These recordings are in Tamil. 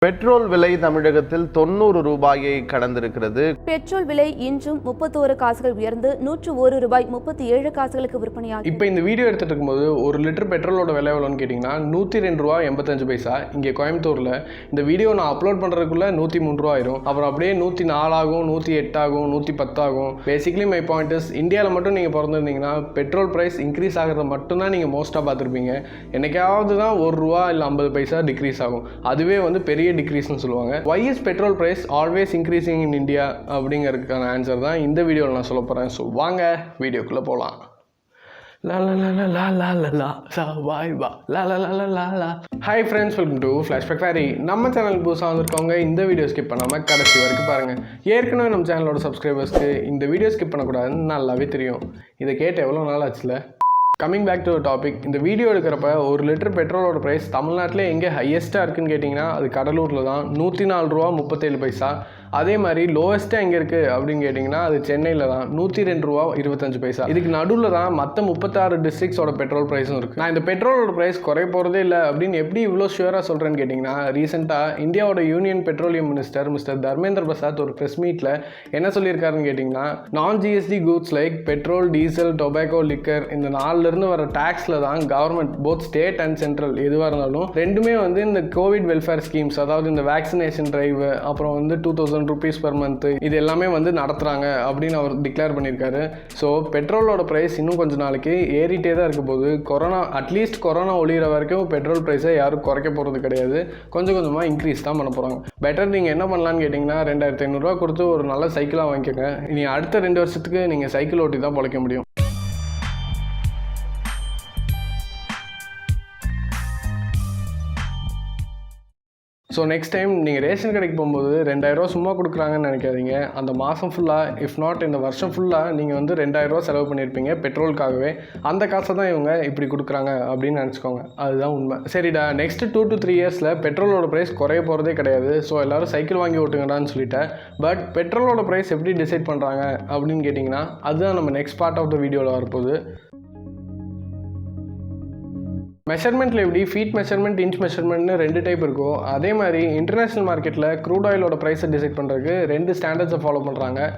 பெட்ரோல் விலை தமிழகத்தில் 90 ரூபாயை கடந்திருக்கிறது. பெட்ரோல் விலை இன்றும் 31 காசுகள் உயர்ந்து 101 ரூபாய் 37 காசுகளுக்கு விற்பனையாகும். இப்போ இந்த வீடியோ எடுத்துட்டு இருக்கும்போது ஒரு லிட்டர் பெட்ரோலோட விலை எவ்வளோன்னு கேட்டிங்கன்னா 102 ரூபா 85 பைசா. இங்கே கோயம்புத்தூரில் இந்த வீடியோ நான் அப்லோட் பண்ணுறதுக்குள்ளே 103 ரூபா ஆயிரும். அப்புறம் அப்படியே 104 ஆகும், 108 ஆகும், 110 ஆகும். பேசிக்லி மை பாயிண்ட் இஸ், இந்தியாவில் மட்டும் நீங்கள் பிறந்திருந்தீங்கன்னா பெட்ரோல் ப்ரைஸ் இன்க்ரீஸ் ஆகிறத மட்டும்தான் நீங்கள் மோஸ்ட்டாக பார்த்துருப்பீங்க. என்னைக்காவது தான் 1 ரூபா இல்லை 50 பைசா டிக்ரீஸ் ஆகும். அதுவே வந்து பெரிய டிக்ரீஸ்னு சொல்லுவாங்க. why is petrol price always increasing in India அப்படிங்கிறதுக்கான ஆன்சர் தான் இந்த வீடியோவில் நான் சொல்ல போகிறேன். ஸோ வாங்க வீடியோக்குள்ளே போகலாம். Hi friends, welcome to flashback fairy. நம்ம சேனல் புதுசாக வந்திருக்கவங்க இந்த வீடியோ ஸ்கிப் பண்ணாமல் கடைசி வரைக்கும் பாருங்கள். ஏற்கனவே நம்ம சேனலோட சப்ஸ்கிரைபர்ஸ்க்கு இந்த வீடியோ ஸ்கிப் பண்ணக்கூடாதுன்னு நல்லாவே தெரியும். இதை கேட்டு எவ்வளோ நாள் ஆச்சுல. கம்மிங் பேக் டு டாபிக், இந்த வீடியோ எடுக்கிறப்ப ஒரு லிட்டர் பெட்ரோலோட ப்ரைஸ் தமிழ்நாட்டில் எங்கே ஹையஸ்ட்டாக இருக்குன்னு கேட்டிங்கன்னா அது கடலூரில் தான். 104 ரூபா 37 பைசா. அதே மாதிரி லோவஸ்ட்டாக எங்கே இருக்குது அப்படின்னு கேட்டிங்கன்னா அது சென்னையில் தான். 102 ரூபா 25 பைசா. இதுக்கு நடுவில் தான் மற்ற 36 டிஸ்ட்ரிக்ஸோட பெட்ரோல் ப்ரைஸும் இருக்குது. நான் இந்த பெட்ரோலோட ப்ரைஸ் குறைய போகிறதே இல்லை அப்படின்னு எப்படி இவ்வளோ ஷுவராக சொல்கிறேன்னு கேட்டிங்கன்னா, ரீசெண்டாக இந்தியாவோட union petroleum minister mister Dharmendra Prasad ஒரு ப்ரெஸ் மீட்டில் என்ன சொல்லியிருக்காருன்னு கேட்டிங்கன்னா, நான் GST goods like petrol, diesel, tobacco, liquor இந்த 4லேருந்து வர டேக்ஸில் தான் government both state and central எதுவாக இருந்தாலும் ரெண்டுமே வந்து இந்த கோவிட் வெல்ஃபேர் ஸ்கீம்ஸ், அதாவது இந்த வேக்சினேஷன் டிரைவ், அப்புறம் வந்து 2000 rupees per month, இது எல்லாமே வந்து நடத்துகிறாங்க அப்படின்னு அவர் டிக்ளேர் பண்ணியிருக்காரு. ஸோ பெட்ரோலோட ப்ரைஸ் இன்னும் கொஞ்சம் நாளைக்கு ஏறிட்டே தான் இருக்க போகுது. அட்லீஸ்ட் கொரோனா ஒழிகிற வரைக்கும் பெட்ரோல் ப்ரைஸை யாரும் குறைக்க போகிறது கிடையாது. கொஞ்சம் கொஞ்சமாக இன்க்ரீஸ் தான் பண்ண போகிறாங்க. பெட்டர் நீங்கள் என்ன பண்ணலான்னு கேட்டிங்கன்னா 2500 ரூபா கொடுத்து ஒரு நல்ல சைக்கிளாக வாங்கிக்கோங்க. இனி அடுத்த 2 வருஷத்துக்கு நீங்கள் சைக்கிள் ஓட்டி தான் பொழைக்க முடியும். ஸோ நெக்ஸ்ட் டைம் நீங்கள் ரேஷன் கடைக்கு போகும்போது 2000 ரூபா சும்மா கொடுக்குறாங்கன்னு நினைக்காதீங்க. அந்த மாதம் ஃபுல்லாக, இஃப் நாட் இந்த வருஷம் ஃபுல்லாக நீங்கள் வந்து 2000 ரூபா செலவு பண்ணியிருப்பீங்க பெட்ரோலுக்காகவே. அந்த காசை தான் இவங்க இப்படி கொடுக்குறாங்க அப்படின்னு நினச்சிக்கோங்க. அதுதான் உண்மை. சரிடா, நெக்ஸ்ட் 2 to 3 இயர்ஸில் பெட்ரோலோட ப்ரைஸ் குறைய போகிறதே கிடையாது. ஸோ எல்லோரும் சைக்கிள் வாங்கி ஓட்டுங்கடான்னு சொல்லிட்டேன். பட் பெட்ரோலோட ப்ரைஸ் எப்படி டிசைட் பண்ணுறாங்க அப்படின்னு கேட்டிங்கன்னா அதுதான் நம்ம நெக்ஸ்ட் பார்ட் ஆஃப் த வீடியோவில் வரப்போகுது. மெஷர்மெண்ட்டில் எப்படி ஃபீட் மெஷர்மெண்ட், இன்ச் மெஷர்மெண்ட்னு 2 டைப் இருக்கும். அதே மாதிரி இன்டர்நேஷ்னல் மார்க்கெட்டில் க்ரூட் ஆயிலோட ப்ரைஸை டிசைட் பண்ணுறதுக்கு 2 ஸ்டாண்டர்ட்ஸை ஃபாலோ பண்ணுறாங்க.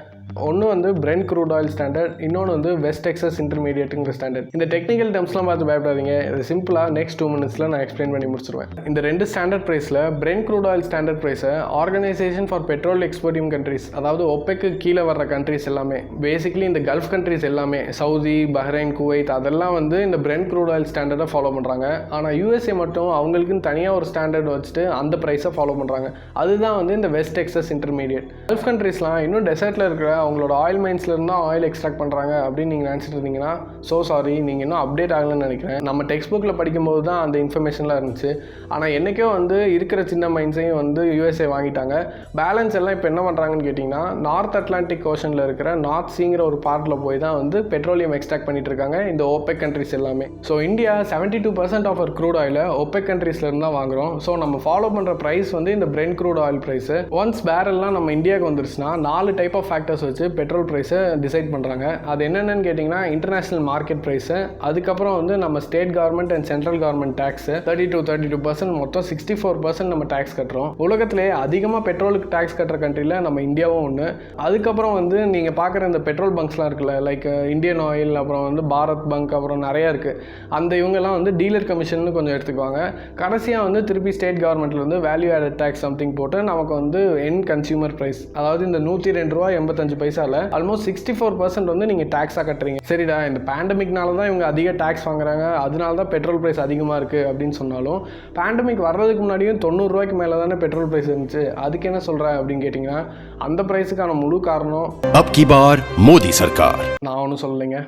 ஒன்று வந்து பிரெண்ட் க்ரூட் ஆயில் ஸ்டாண்டர்ட், இன்னொன்று வந்து வெஸ்ட் டெக்சஸ் இன்டர்மீடியேட்டுங்கிற ஸ்டாண்டர்ட். இந்த டெக்னிக்கல் டெர்ம்ஸ்லாம் பார்த்து பயப்படாதீங்க. இது சிம்பிளாக நெக்ஸ்ட் 2 மினிட்ஸில் நான் எக்ஸ்பிளைன் பண்ணி முடிச்சிருவேன். இந்த 2 ஸ்டாண்டர்ட் ப்ரைஸில் பிரெண்ட் க்ரூட் ஆயில் ஸ்டாண்டர்ட் ப்ரைஸை organisation for petrol exporting countries, அதாவது ஒப்பெக்கு கீழே வர்ற கண்ட்ரிஸ் எல்லாமே, பேசிக்கலி இந்த கல்ஃப் கண்ட்ரிஸ் எல்லாமே, சவுதி, பஹ்ரைன், குவைத், அதெல்லாம் வந்து இந்த பிரெண்ட் க்ரூட் ஆயில் ஸ்டாண்டர்டை ஃபாலோ பண்ணுறாங்க. ஆனால் யூஎஸ்ஏ மட்டும் அவங்களுக்குன்னு தனியாக ஒரு ஸ்டாண்டர்ட் வச்சுட்டு அந்த ப்ரைஸை ஃபாலோ பண்ணுறாங்க. அதுதான் வந்து இந்த வெஸ்ட் டெக்சஸ் இன்டர்மீடியேட். கல்ஃப் கண்ட்ரிஸ்லாம் இன்னும் டெசர்ட்டில் இருக்கிற அவங்களோட ஆயில் மைன்ஸ்லேருந்து தான் ஆயில் எக்ஸ்ட்ராக்ட் பண்ணுறாங்க அப்படின்னு நீங்கள் நினச்சிட்டு இருந்தீங்கன்னா ஸோ சாரி, நீங்கள் இன்னும் அப்டேட் ஆகலன்னு நினைக்கிறேன். நம்ம டெக்ஸ்ட் புக்கில் படிக்கும்போது தான் அந்த இன்ஃபர்மேஷன்லாம் இருந்துச்சு. ஆனால் என்றைக்கோ வந்து இருக்கிற சின்ன மைன்ஸையும் வந்து யூஎஸ்ஏ வாங்கிட்டாங்க. பேலன்ஸ் எல்லாம் இப்போ என்ன பண்ணுறாங்கன்னு கேட்டிங்கன்னா நார்த் அட்லாண்டிக் ஓஷனில் இருக்கிற நார்த் சீங்கிற ஒரு பார்ட்டில் போய் தான் வந்து பெட்ரோலியம் எக்ஸ்ட்ராக்ட் பண்ணிட்டு இருக்காங்க இந்த ஓபெக் கண்ட்ரிஸ் எல்லாமே. So India 72% of our crude ஆயிலை ஒபெக் கண்ட்ரீஸ்லேருந்து தான் வாங்குகிறோம். ஸோ நம்ம ஃபாலோ பண்ணுற ப்ரைஸ் வந்து இந்த Brent crude oil price. Once பேரல்லாம் நம்ம இந்தியாவுக்கு வந்துருச்சுன்னா 4 டைப் ஆஃப் ஃபேக்டர்ஸ் வச்சு பெட்ரோல் ப்ரைஸை டிசைட் பண்ணுறாங்க. அது என்னென்னு கேட்டிங்கன்னா இன்டர்நேஷ்னல் மார்க்கெட் ப்ரைஸு, அதுக்கப்புறம் வந்து நம்ம state government and central government tax 32%, மொத்தம் 64% நம்ம டேக்ஸ் கட்டுறோம். உலகத்திலே அதிகமாக பெட்ரோலுக்கு டேக்ஸ் கட்டுற கண்ட்ரியில் நம்ம இந்தியாவும் ஒன்று. அதுக்கப்புறம் வந்து நீங்கள் பார்க்குற இந்த பெட்ரோல் பங்க்ஸ்லாம் இருக்குல்ல, லைக் இந்தியன் ஆயில், அப்புறம் வந்து பாரத் பங்க், அப்புறம் நிறையா இருக்குது. அந்த இவங்கெல்லாம் வந்து டீலர் கமிஷன் கொஞ்சம் எடுத்துக்குவாங்க. கடைசியாக வந்து திருப்பி ஸ்டேட் கவர்மெண்ட்டில் வந்து வேல்யூ ஆடட் டேக்ஸ் சம்திங் போட்டு நமக்கு வந்து எண்ட் கன்சியூமர் ப்ரைஸ், அதாவது இந்த 102 ரூபா 85 பைசாவில் ஆல்மோஸ்ட் 64% வந்து நீங்கள் டேக்ஸாக கட்டுறீங்க. சரிடா, இந்த பேண்டமிக்னால தான் இவங்க அதிக டேக்ஸ் வாங்குறாங்க, அதனால தான் பெட்ரோல் ப்ரைஸ் அதிகமாக இருக்குது அப்படின்னு சொன்னாலும், பேண்டமிக் வர்றதுக்கு முன்னாடியும் 90 ரூபாய்க்கு மேலே தானே பெட்ரோல் ப்ரைஸ் இருந்துச்சு. அதுக்கு என்ன சொல்கிறேன் அப்படின்னு கேட்டிங்கன்னா அந்த ப்ரைஸுக்கான முழு காரணம் அப் கி பார் மோடி சர்க்கார். நான் ஒன்றும் சொல்லலைங்க.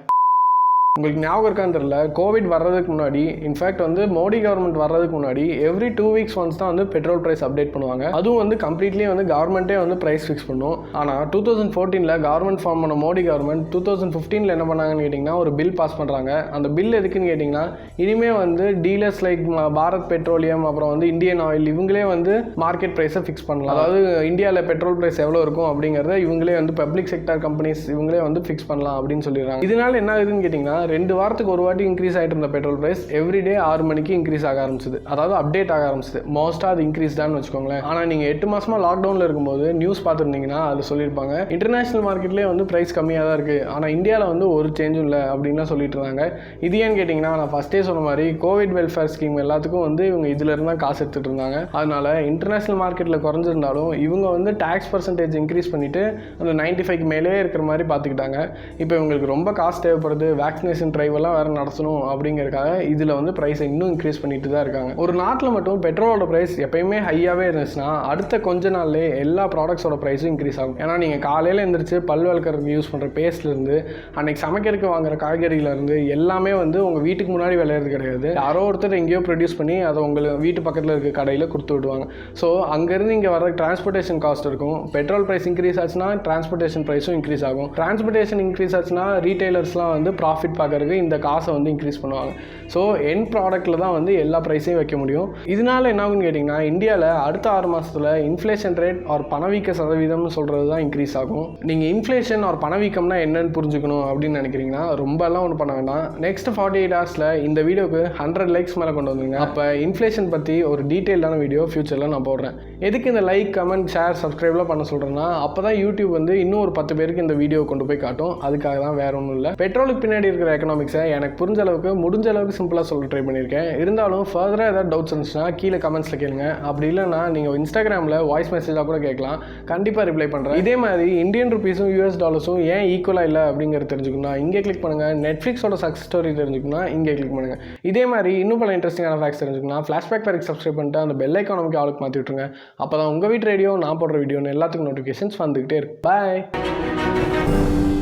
உங்களுக்கு ஞாபகம் இருக்கான்னு தெரியல, கோவிட் வர்றதுக்கு முன்னாடி, இன்ஃபேக்ட் வந்து மோடி கவர்மெண்ட் வர்றதுக்கு முன்னாடி எவ்ரி 2 வீக்ஸ் ஒன்ஸ் தான் வந்து பெட்ரோல் ப்ரைஸ் அப்டேட் பண்ணுவாங்க. அதுவும் வந்து கம்ப்ளீட்லி வந்து கவர்மெண்ட்டே வந்து ப்ரைஸ் ஃபிக்ஸ் பண்ணும். ஆனால் 2014 கவர்மெண்ட் ஃபார்ம் பண்ண மோடி கவர்மெண்ட் 2015 என்ன பண்ணாங்கன்னு கேட்டிங்கன்னா ஒரு பில் பாஸ் பண்ணுறாங்க. அந்த பில் எதுக்குன்னு கேட்டிங்கன்னா இனிமேல் வந்து டீலர்ஸ் லைக் பாரத் பெட்ரோலியம், அப்புறம் வந்து இந்தியன் ஆயில், இவங்களே வந்து மார்க்கெட் ப்ரைஸை ஃபிக்ஸ் பண்ணலாம். அதாவது இந்தியாவில் பெட்ரோல் ப்ரைஸ் எவ்வளோ இருக்கும் அப்படிங்கிறத இவங்களே வந்து பப்ளிக் செக்டர் கம்பெனிஸ் இவங்களே வந்து ஃபிக்ஸ் பண்ணலாம் அப்படின்னு சொல்லிடுறாங்க. இதனால என்ன ஆகுதுன்னு கேட்டிங்கன்னா 2 வாரத்துக்கு ஒரு வாட்டி இன்க்ரீஸ் ஆகிட்டு இருந்த பெட்ரோல் ப்ரைஸ் எவ்ரிடே 6 மணிக்கு இன்க்ரீஸ் ஆக ஆரம்பிச்சது. அதாவது அப்டேட் ஆக ஆரம்பிச்சது. மோஸ்ட்டாக அது இன்க்ரீஸ் தான் வச்சுக்கோங்களேன். ஆனால் நீங்கள் 8 மாதமாக லாக்டவுனில் இருக்கும்போது நியூஸ் பார்த்துருந்தீங்கன்னா அது சொல்லியிருப்பாங்க இன்டர்நேஷனல் மார்க்கெட்லேயே வந்து ப்ரைஸ் கம்மியாக தான் இருக்குது, ஆனால் இந்தியாவில் வந்து ஒரு சேஞ்சும் இல்லை அப்படின்லாம் சொல்லிட்டு இருந்தாங்க. இது ஏன்னு கேட்டிங்கன்னா, நான் ஃபஸ்ட்டே சொன்ன மாதிரி கோவிட் வெல்ஃபேர் ஸ்கீம் எல்லாத்துக்கும் வந்து இவங்க இதிலிருந்து தான் காசு எடுத்துகிட்டு இருந்தாங்க. அதனால் இன்டர்நேஷனல் மார்க்கெட்டில் குறைஞ்சிருந்தாலும் இவங்க வந்து டேக்ஸ் பர்சன்டேஜ் இன்க்ரீஸ் பண்ணிவிட்டு அந்த 95க்கு மேலே இருக்கிற மாதிரி பார்த்துக்கிட்டாங்க. இப்போ இவங்களுக்கு ரொம்ப காசு தேவைப்படுது, வேக்சினேஷன் ட்ரைவெல்லாம் வேறு நடத்தணும் அப்படிங்கிறதுக்காக இதில் வந்து ப்ரைஸை இன்னும் இன்க்ரீஸ் பண்ணிட்டு தான் இருக்காங்க. ஒரு நாட்டில் மட்டும் பெட்ரோலோட ப்ரைஸ் எப்பயுமே ஹையாகவே இருந்துச்சுன்னா அடுத்த கொஞ்ச நாள்லேயே எல்லா ப்ராடக்ட்ஸோட ப்ரைஸும் இன்க்ரீஸ் ஆகும். ஏன்னா நீங்கள் காலையில் எழுந்திரிச்சு பல் வளர்க்கறதுக்கு யூஸ் பண்ணுற பேஸ்ட்லேருந்து அன்றைக்கி சமைக்கிறதுக்கு வாங்குற காய்கறியிலேருந்து எல்லாமே வந்து உங்கள் வீட்டுக்கு முன்னாடி விளையிறது கிடையாது. யாரோ ஒருத்தர் எங்கேயோ ப்ரொடியூஸ் பண்ணி அதை உங்களுக்கு வீட்டு பக்கத்தில் இருக்க கடையில் கொடுத்து விடுவாங்க. ஸோ அங்கேருந்து இங்கே வர டிரான்ஸ்போர்ட்டேஷன் காஸ்ட் இருக்கும். பெட்ரோல் ப்ரைஸ் இன்க்ரீஸ் ஆச்சுன்னா டிரான்ஸ்போர்ட்டேஷன் ப்ரைஸும் இன்க்ரீஸ் ஆகும். டிரான்ஸ்போர்ட்டேஷன் இன்க்ரீஸ் ஆச்சுன்னா ரீட்டைலர்ஸ்லாம் வந்து ப்ராஃபிட் பார்க்கறதுக்கு இந்த காசை வந்து இன்க்ரீஸ் பண்ணுவாங்க. ஸோ எண்ட் ப்ராடக்ட்டில் தான் வந்து எல்லா ப்ரைஸையும் வைக்க முடியும். இதனால என்ன ஆகுன்னு கேட்டிங்கன்னா, இந்தியாவில் அடுத்த 6 மாதத்தில் இன்ஃப்ளேஷன் ரேட் ஒரு பணவீக்க சதவீதம்னு சொல்கிறது தான் இன்க்ரீஸ் ஆகும். நீங்கள் இன்ஃப்ளேஷன் ஒரு பணவீக்கம்னா என்னன்னு புரிஞ்சுக்கணும் அப்படின்னு நினைக்கிறீங்கன்னா ரொம்பலாம் ஒன்றும் பண்ண வேண்டாம். நெக்ஸ்ட் 48 ஹவர்ஸில் இந்த வீடியோக்கு 100 லைக்ஸ் மேலே கொண்டு வந்துருங்க. அப்போ இன்ஃப்ளேஷன் பற்றி ஒரு டீட்டெயிலான வீடியோ ஃபியூச்சரில் நான் போடுறேன். எதுக்கு இந்த லைக், கமெண்ட், ஷேர், சப்ஸ்கிரைப்லாம் பண்ண சொல்கிறேன்னா, அப்போ தான் யூடியூப் வந்து இன்னும் ஒரு 10 பேருக்கு இந்த வீடியோ கொண்டு போய் காட்டும். அதுக்காக தான், வேற ஒன்றும் இல்லை. பெட்ரோலுக்கு பின்னாடி இருக்கிற எக்கனாமிக்ஸை எனக்கு புரிஞ்ச அளவுக்கு முடிஞ்ச அளவுக்கு சிம்பிளாக சொல்ல ட்ரை பண்ணியிருக்கேன். இருந்தாலும் ஃபர்தராக ஏதாவது டவுட்ஸ் இருந்துச்சுன்னா கீழே கமெண்ட்ஸில் கேளுங்க. அப்படி இல்லைன்னா நீங்கள் இன்ஸ்டாகிராமில் வாய்ஸ் மெசேஜாக கூட கேட்கலாம். கண்டிப்பாக ரிப்ளை பண்ணுறேன். இதே மாதிரி இந்தியன் ருபீஸும் US டாலர்ஸும் ஏன் ஈக்குவலாக இல்லை அப்படிங்கிறது தெரிஞ்சுக்கணும்னா இங்கே கிளிக் பண்ணுங்கள். நெட்ஃப்ளிக்ஸோட சக்ஸஸ் ஸ்டோரி தெரிஞ்சுக்கணும்னா இங்கே கிளிக் பண்ணுங்கள். இதே மாதிரி இன்னும் பல இன்ட்ரெஸ்டிங்கான ஃபேக்ட்ஸ் தெரிஞ்சுக்கணும்னா ஃப்ளாஷ்பேக் பேருக்கு சப்ஸ்கிரைப் பண்ணிட்டு அந்த பெல் ஐக்கானுக்கு ஆளுக்கு மாற்றி விட்டுருங்க. அப்போ தான் உங்கள் வீட்டு ரேடியோ நான் போடுற வீடியோன்னு எல்லாத்துக்கும் நோட்டிஃபிகேஷன்ஸ் வந்துக்கிட்டே இருக்கு. பாய்.